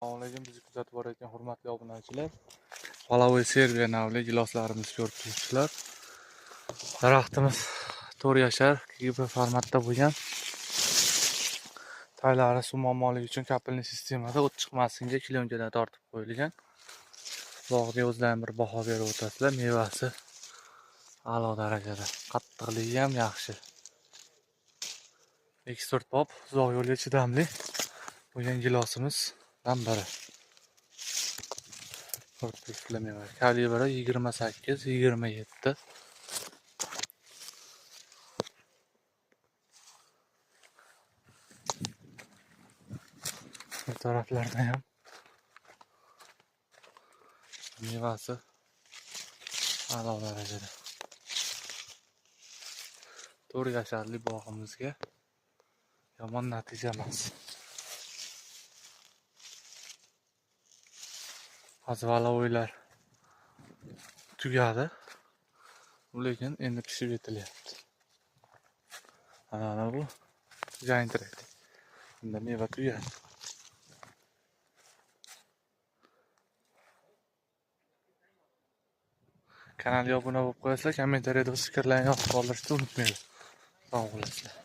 Assalomu alaykum, bizni kuzatib borayotgan hurmatli obunachilar. G'alavoy Serbiya navli giloslarimiz ko'rib turibsizlar. Daraxtimiz 4 yashar, KGB formatda bo'lgan. Taylari suv muammoligi uchun kapilni sistemada o't chiqmasinga kilonkadan tortib qo'yilgan. Bog'ga o'zlari bir baho berib o'tasizlar. Mevasi a'lo darajada. Qattiqligi ham yaxshi. Eksport pop, uzoq yo'lga chidamli bo'lgan gilosimizdan biri. Kalibri 28-27. Bu taraflarda ham mevasi a'lo darajada. 4 yasharli bog'imizga yomon natija emas. G'alavoylar tugadi, lekin endi pishib yetilyapti. Ana bu jayntiraydi. Endi meva tugadi. Kanalga obuna bo'lib qo'yasizlar, kommentariyada o'z fikrlaringizni yozib qoldirishni unutmanglar. Sog' bo'lasizlar.